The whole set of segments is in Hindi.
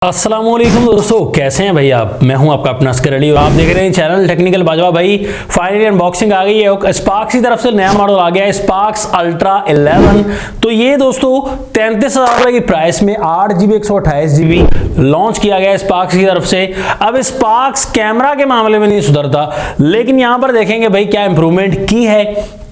अस्सलामुअलैकुम दोस्तों, कैसे हैं भाई आप। मैं हूं आपका अपना अस्कर अली और आप देख रहे हैं चैनल टेक्निकल बाजवा। भाई फाइनली अनबॉक्सिंग आ गई है। स्पार्क्स की तरफ से नया मॉडल आ गया है, स्पार्क्स अल्ट्रा 11। तो ये दोस्तों 33,000 की प्राइस में 8GB 128GB लॉन्च किया गया है स्पार्क्स की तरफ से। अब स्पार्क्स कैमरा के मामले में नहीं सुधरता, लेकिन यहां पर देखेंगे भाई क्या इंप्रूवमेंट की है।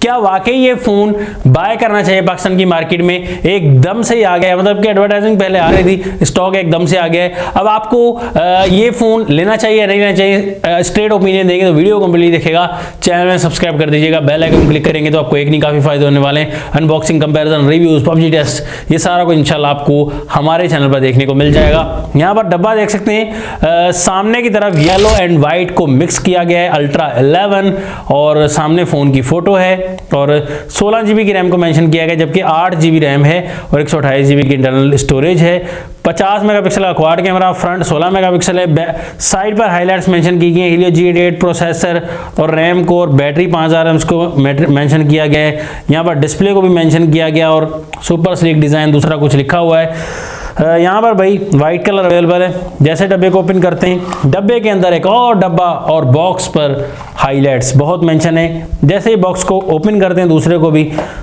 क्या वाकई ये फोन बाय करना चाहिए पाकिस्तान की मार्केट में। एकदम से ही आ गया है, मतलब कि एडवर्टाइजिंग पहले आ रही थी, स्टॉक एकदम से आ गया है। अब आपको ये फोन लेना चाहिए या नहीं लेना चाहिए, स्ट्रेट ओपिनियन देंगे तो वीडियो कंप्लीट देखेगा। चैनल में सब्सक्राइब कर दीजिएगा, बेल आइकन क्लिक करेंगे तो आपको एक नहीं काफी फायदे होने वाले हैं। Unboxing, comparison, reviews, PUBG test, ये सारा कुछ इंशाल्लाह आपको हमारे चैनल पर देखने को मिल जाएगा। यहाँ पर डब्बा देख सकते हैं, सामने की तरफ येलो एंड व्हाइट को मिक्स किया गया है, अल्ट्रा 11, और सामने फोन की फोटो है और 16GB की रैम को मेंशन किया गया, जबकि 8GB रैम है और 128GB की इंटरनल स्टोरेज है। 50 मेगापिक्सल का क्वाड कैमरा, फ्रंट 16 मेगापिक्सल है। साइड पर हाइलाइट्स मेंशन की गई हैं, Helio G88 प्रोसेसर और रैम कोर, बैटरी 5000 mAh को मेंशन किया गया है। यहाँ पर डिस्प्ले को भी मेंशन किया गया और सुपर स्लिक डिजाइन दूसरा कुछ लिखा हुआ है। यहाँ पर भाई वाइट कलर अवेलेबल है। जैसे डब्बे को ओपन करते हैं, डब्बे के अंदर एक और डब्बा और बॉक्स पर हाइलाइट्स बहुत मेंशन है। जैसे ही बॉक्स को ओपन करते हैं दूसरे को भी,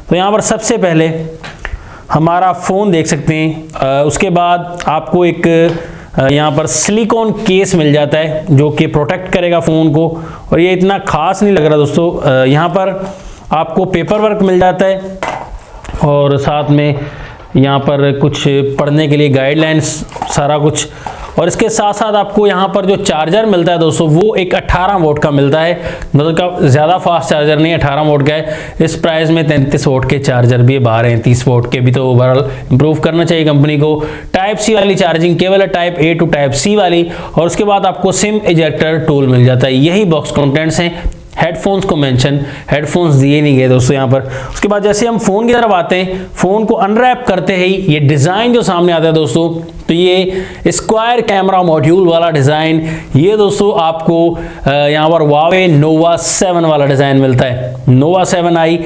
तो यहाँ पर सबसे पहले हमारा फ़ोन देख सकते हैं। उसके बाद आपको एक यहाँ पर सिलिकॉन केस मिल जाता है जो कि प्रोटेक्ट करेगा फ़ोन को, और ये इतना खास नहीं लग रहा दोस्तों। यहाँ पर आपको पेपर वर्क मिल जाता है और साथ में यहाँ पर कुछ पढ़ने के लिए गाइडलाइंस, सारा कुछ। और इसके साथ साथ आपको यहाँ पर जो चार्जर मिलता है दोस्तों, वो एक 18 वोट का मिलता है, मतलब का ज़्यादा फास्ट चार्जर नहीं, 18 वोट का है। इस प्राइस में 33 वोट के चार्जर भी बाहर हैं, 30 वोट के भी, तो ओवरऑल इंप्रूव करना चाहिए कंपनी को। टाइप सी वाली चार्जिंग केबल है, type A to type C वाली, और उसके बाद आपको सिम इजेक्टर टूल मिल जाता है। यही बॉक्स कंटेंट्स हैं। हेडफोन्स को मेंशन, हेडफोन्स दिए नहीं गए दोस्तों यहाँ पर। उसके बाद जैसे हम फोन की तरफ आते हैं, फोन को अनरैप करते ही ये डिजाइन जो सामने आता है दोस्तों, तो ये स्क्वायर कैमरा मॉड्यूल वाला डिजाइन, ये दोस्तों आपको यहाँ पर Huawei Nova 7 वाला डिजाइन मिलता है। Nova 7i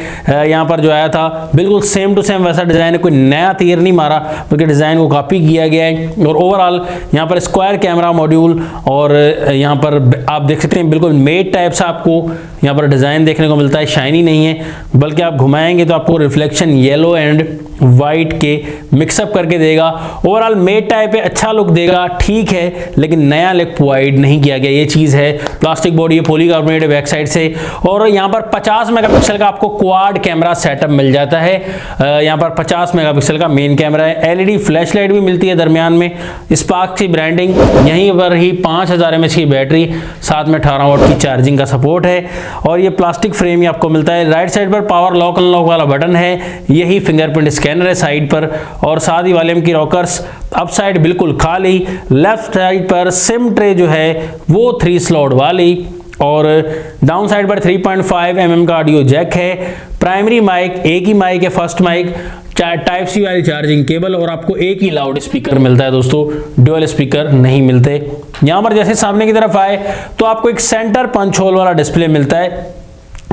यहाँ पर जो आया था, बिल्कुल सेम टू सेम वैसा डिजाइन है, कोई नया तीर नहीं मारा, बल्कि डिजाइन को कॉपी किया गया है। और ओवरऑल यहाँ पर स्क्वायर कैमरा मॉड्यूल, और यहाँ पर आप देख सकते हैं बिल्कुल मेट टाइप से आपको यहाँ पर डिजाइन देखने को मिलता है। शाइनी नहीं है, बल्कि आप घुमाएंगे तो आपको रिफ्लेक्शन येलो एंड वाइट के मिक्सअप करके देगा। ओवरऑल मेट टाइप है, अच्छा लुक देगा, ठीक है, लेकिन नया लुक प्रोवाइड नहीं किया गया, ये चीज़ है। प्लास्टिक बॉडी है, पॉलीकार्बोनेट बैक साइड से, और यहाँ पर 50 मेगापिक्सल का आपको क्वाड कैमरा सेटअप मिल जाता है। यहाँ पर 50 मेगापिक्सल का मेन कैमरा है। LED फ्लैश लाइट भी मिलती है दरमियान में, स्पार्क की ब्रांडिंग, यहीं पर ही 5000 mAh की बैटरी, साथ में 18 वोट की चार्जिंग का सपोर्ट है, और ये प्लास्टिक फ्रेम ही आपको मिलता है। राइट साइड पर पावर लॉक अनलॉक वाला बटन है, यही फिंगरप्रिंट स्कैनर है साइड पर, और साथ ही वॉल्यूम की रॉकर्स। अप साइड बिल्कुल खाली, लेफ्ट साइड पर सिम ट्रे जो है वो 3 स्लॉट वाली, और डाउन साइड पर 3.5 mm का ऑडियो जैक है। प्राइमरी माइक, एक ही माइक है, फर्स्ट माइक, टाइप C वाली चार्जिंग केबल, और आपको एक ही लाउड स्पीकर मिलता है दोस्तों, ड्यूअल स्पीकर नहीं मिलते। यहाँ पर जैसे सामने की तरफ आए तो आपको एक सेंटर पंच होल वाला डिस्प्ले मिलता है,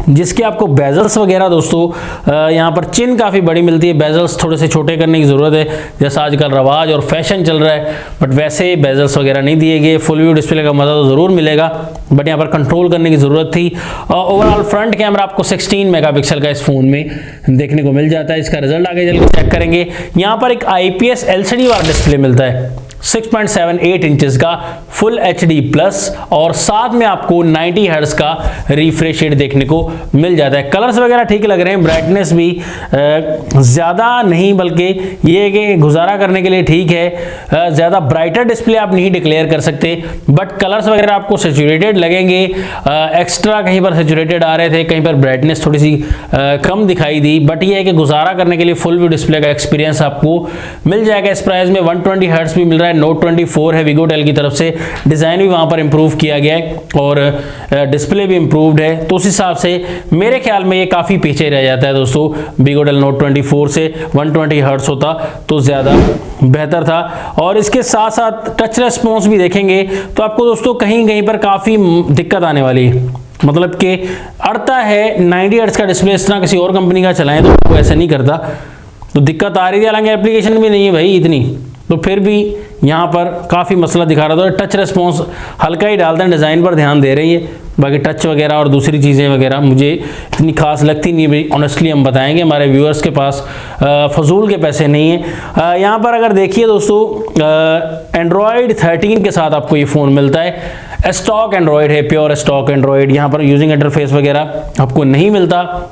जिसके आपको बेजल्स वगैरह दोस्तों यहाँ पर चिन काफ़ी बड़ी मिलती है, बेजल्स थोड़े से छोटे करने की ज़रूरत है, जैसा आजकल रवाज और फैशन चल रहा है, बट वैसे बेजल्स वगैरह नहीं दिए गए। फुल व्यू डिस्प्ले का मज़ा तो ज़रूर मिलेगा, बट यहाँ पर कंट्रोल करने की ज़रूरत थी। ओवरऑल फ्रंट कैमरा आपको 16 मेगापिक्सल का इस फ़ोन में देखने को मिल जाता है। इसका रिजल्ट आगे चल के चेक करेंगे। यहाँ पर एक IPS LCD वाला डिस्प्ले मिलता है, 6.78 इंचेस का फुल HD प्लस, और साथ में आपको 90 हर्ट्ज का रिफ्रेश रेट देखने को मिल जाता है। कलर्स वगैरह ठीक लग रहे हैं, ब्राइटनेस भी ज़्यादा नहीं, बल्कि ये है कि गुजारा करने के लिए ठीक है। ज़्यादा ब्राइटर डिस्प्ले आप नहीं डिक्लेयर कर सकते, बट कलर्स वगैरह आपको सेचुरेटेड लगेंगे। एक्स्ट्रा कहीं पर सेचुरेटेड आ रहे थे, कहीं पर ब्राइटनेस थोड़ी सी कम दिखाई दी, बट ये है कि गुजारा करने के लिए फुल व्यू डिस्प्ले का एक्सपीरियंस आपको मिल जाएगा। इस प्राइस में 120 हर्ट्ज भी मिल रहा है। Note 24 है विगोटेल की तरफ से, डिजाइन भी वहां पर इंप्रूव किया गया है, और डिस्प्ले भी इंप्रूव्ड है, तो उस हिसाब से मेरे ख्याल में ये काफी पीछे रह जाता है दोस्तों। विगोटेल Note 24 से 120 हर्ट्ज होता तो ज्यादा बेहतर था। और इसके साथ साथ टच रेस्पॉन्स भी देखेंगे तो आपको दोस्तों कहीं कहीं पर काफी दिक्कत आने वाली है, मतलब कि अड़ता है। 90 हर्ट्ज का डिस्प्ले इस तरह किसी और कंपनी का चलाएं तो ऐसा नहीं करता, तो दिक्कत आ रही थी। हालांकि एप्लीकेशन भी नहीं है भाई इतनी, तो फिर भी यहाँ पर काफ़ी मसला दिखा रहा था। टच रिस्पॉन्स हल्का ही डालते हैं, डिज़ाइन पर ध्यान दे रही है, बाकी टच वगैरह और दूसरी चीज़ें वगैरह मुझे इतनी खास लगती नहीं भाई। ऑनेस्टली हम बताएंगे, हमारे व्यूअर्स के पास फजूल के पैसे नहीं हैं। यहाँ पर अगर देखिए दोस्तों, एंड्रॉयड 13 के साथ आपको ये फ़ोन मिलता है। स्टॉक एंड्रॉयड है, प्योर स्टॉक एंड्रॉयड। यहाँ पर यूजिंग इंटरफेस वगैरह आपको नहीं मिलता,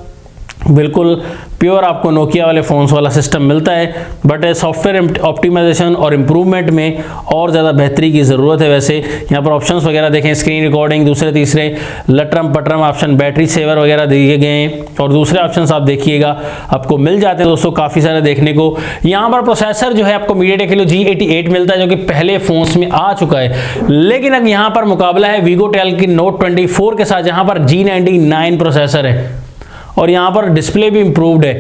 बिल्कुल प्योर आपको नोकिया वाले फ़ोन्स वाला सिस्टम मिलता है। बट सॉफ्टवेयर ऑप्टिमाइजेशन और इम्प्रूवमेंट में और ज़्यादा बेहतरी की ज़रूरत है। वैसे यहाँ पर ऑप्शंस वगैरह देखें, स्क्रीन रिकॉर्डिंग, दूसरे तीसरे लटरम पटरम ऑप्शन, बैटरी सेवर वगैरह दिए गए हैं, और दूसरे ऑप्शंस आप देखिएगा आपको मिल जाते हैं दोस्तों काफ़ी सारे देखने को। यहाँ पर प्रोसेसर जो है आपको मीडियाटेक हेलियो G88 मिलता है, जो कि पहले फ़ोन्स में आ चुका है। लेकिन अब यहाँ पर मुकाबला है वीगोटेल की नोट 24 के साथ, जहाँ पर G99 प्रोसेसर है और यहाँ पर डिस्प्ले भी इम्प्रूव्ड है।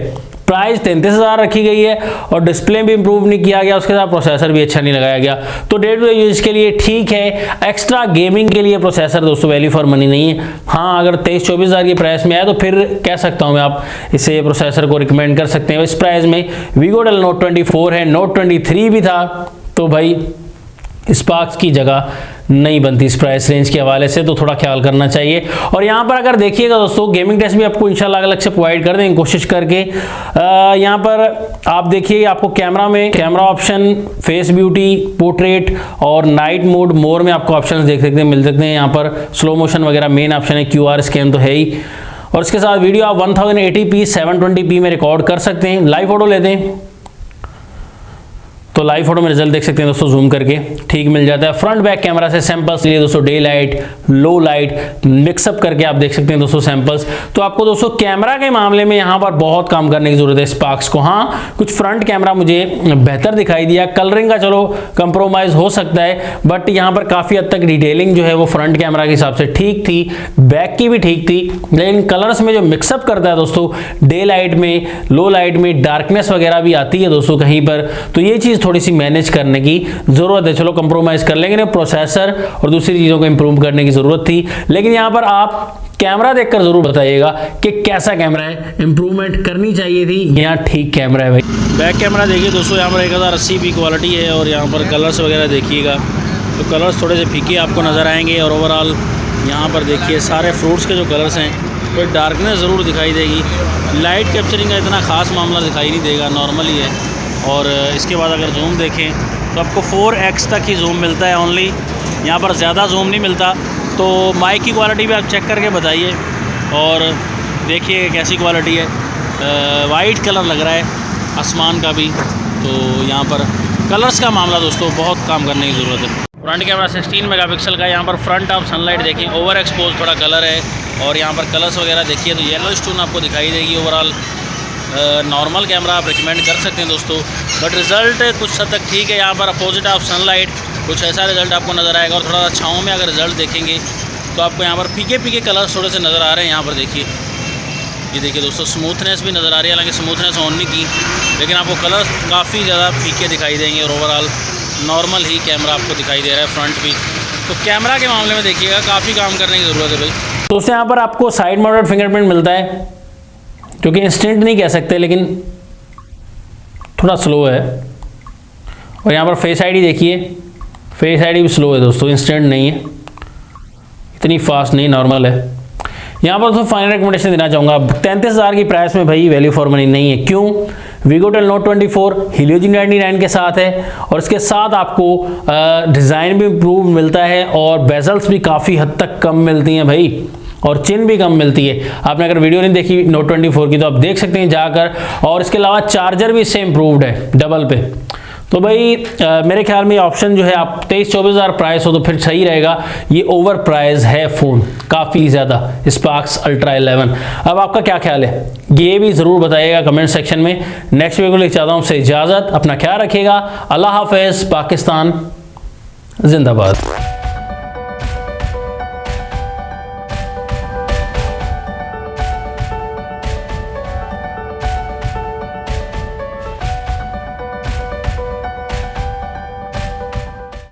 प्राइस 33,000 रखी गई है और डिस्प्ले भी इम्प्रूव नहीं किया गया, उसके साथ प्रोसेसर भी अच्छा नहीं लगाया गया। तो डे टू डे यूज के लिए ठीक है, एक्स्ट्रा गेमिंग के लिए प्रोसेसर दोस्तों वैल्यू फॉर मनी नहीं है। हाँ, अगर 23-24,000 की प्राइस में आए तो फिर कह सकता हूँ मैं, आप इसे प्रोसेसर को रिकमेंड कर सकते हैं। इस प्राइस में वीगोटेल नोट 24 है, नोट 23 भी था, तो भाई स्पार्क्स की जगह नहीं बनती इस प्राइस रेंज के हवाले से, तो थोड़ा ख्याल करना चाहिए। और यहाँ पर अगर देखिएगा दोस्तों, गेमिंग टेस्ट भी आपको इंशाल्लाह अलग से प्रोवाइड कर देंगे कोशिश करके। यहाँ पर आप देखिए, आपको कैमरा में camera option, face beauty, portrait और नाइट मोड, मोर में आपको ऑप्शन देख सकते हैं, मिल सकते हैं। यहाँ पर स्लो मोशन वगैरह मेन ऑप्शन है, QR स्कैन तो है ही, और इसके साथ वीडियो आप 1080p 720p में रिकॉर्ड कर सकते हैं। लाइव फोटो लेते हैं तो लाइव फोटो में रिजल्ट देख सकते हैं दोस्तों, जूम करके ठीक मिल जाता है। फ्रंट बैक कैमरा से सैंपल्स लिए दोस्तों, day light, low light mix up करके आप देख सकते हैं दोस्तों सैंपल्स। तो आपको दोस्तों कैमरा के मामले में यहाँ पर बहुत काम करने की जरूरत है स्पार्क्स को। हाँ, कुछ फ्रंट कैमरा मुझे बेहतर दिखाई दिया, कलरिंग का चलो कंप्रोमाइज हो सकता है, बट यहाँ पर काफ़ी हद तक डिटेलिंग जो है वो फ्रंट कैमरा के हिसाब से ठीक थी, बैक की भी ठीक थी। लेकिन कलर्स में जो मिक्सअप करता है दोस्तों, डे लाइट में, लो लाइट में डार्कनेस वगैरह भी आती है दोस्तों कहीं पर, तो ये चीज़ थोड़ी सी मैनेज करने की जरूरत है। चलो कंप्रोमाइज कर लेंगे ना, प्रोसेसर और दूसरी चीजों को इंप्रूव करने की जरूरत थी। लेकिन यहां पर आप कैमरा देखकर जरूर बताइएगा कि कैसा कैमरा है, इंप्रूवमेंट करनी चाहिए थी या ठीक कैमरा है भाई। बैक कैमरा देखिए दोस्तों, यहाँ पर 1080p क्वालिटी है, और यहाँ पर कलर्स वगैरह देखिएगा तो कलर्स थोड़े से फीके आपको नजर आएंगे। और ओवरऑल यहाँ पर देखिए सारे फ्रूट्स के जो कलर्स हैं वो डार्कनेस ज़रूर दिखाई देगी। लाइट कैप्चरिंग का इतना खास मामला दिखाई नहीं देगा, नॉर्मल ही है। और इसके बाद अगर जूम देखें तो आपको 4x तक ही जूम मिलता है ओनली, यहाँ पर ज़्यादा जूम नहीं मिलता। तो माइक की क्वालिटी भी आप चेक करके बताइए और देखिए कैसी क्वालिटी है। वाइट कलर लग रहा है आसमान का भी, तो यहाँ पर कलर्स का मामला दोस्तों बहुत काम करने की ज़रूरत है। फ्रंट कैमरा 16 मेगापिक्सल का, यहाँ पर फ्रंट ऑफ सनलाइट देखें, ओवर एक्सपोज थोड़ा कलर है, और यहाँ पर कलर्स वगैरह देखिए तो येलो स्टोन आपको दिखाई देगी। ओवरऑल नॉर्मल कैमरा आप रिकमेंड कर सकते हैं दोस्तों, बट रिज़ल्ट कुछ हद तक ठीक है। यहाँ पर अपोजिट ऑफ सनलाइट कुछ ऐसा रिज़ल्ट आपको नज़र आएगा, और थोड़ा छाँव में अगर रिज़ल्ट देखेंगे तो आपको यहाँ पर फीके कलर्स थोड़े से नज़र आ रहे हैं। यहाँ पर देखिए, ये देखिए दोस्तों, स्मूथनेस भी नज़र आ रही है, हालांकि स्मूथनेस ऑन नहीं की, लेकिन आपको कलर्स काफ़ी ज़्यादा फीके दिखाई देंगे। और ओवरऑल नॉर्मल ही कैमरा आपको दिखाई दे रहा है फ्रंट भी। तो कैमरा के मामले में देखिएगा काफ़ी काम करने की ज़रूरत है भाई। तो उससे यहाँ पर आपको साइड माउंटेड फिंगरप्रिंट मिलता है, जो कि इंस्टेंट नहीं कह सकते, लेकिन थोड़ा स्लो है। और यहाँ पर फेस आईडी देखिए, फेस आईडी भी स्लो है दोस्तों, इंस्टेंट नहीं है, इतनी फास्ट नहीं, नॉर्मल है। यहाँ पर दोस्तों फाइनल रिकमेंडेशन देना चाहूँगा, 33,000 की प्राइस में भाई वैल्यू फॉर मनी नहीं है। क्यों? वीगोटेल नोट 24 हेलियो G99 के साथ है, और इसके साथ आपको डिज़ाइन भी इम्प्रूव मिलता है, और बेजल्स भी काफ़ी हद तक कम मिलती हैं भाई, और चिन भी कम मिलती है। आपने अगर वीडियो नहीं देखी नोट 24 की तो आप देख सकते हैं जाकर, और इसके अलावा चार्जर भी इससे इम्प्रूव्ड है डबल पे। तो भाई मेरे ख्याल में ऑप्शन जो है, आप 23-24,000 प्राइस हो तो फिर सही रहेगा। ये ओवर प्राइस है फ़ोन काफ़ी ज़्यादा, स्पार्क्स अल्ट्रा 11। अब आपका क्या ख्याल है, ये भी ज़रूर बताइएगा कमेंट सेक्शन में। नेक्स्ट वीडियो लेकर चाहता हूँ आपसे इजाज़त, अपना ख्याल रखिएगा। अल्लाह हाफ़िज़, पाकिस्तान जिंदाबाद।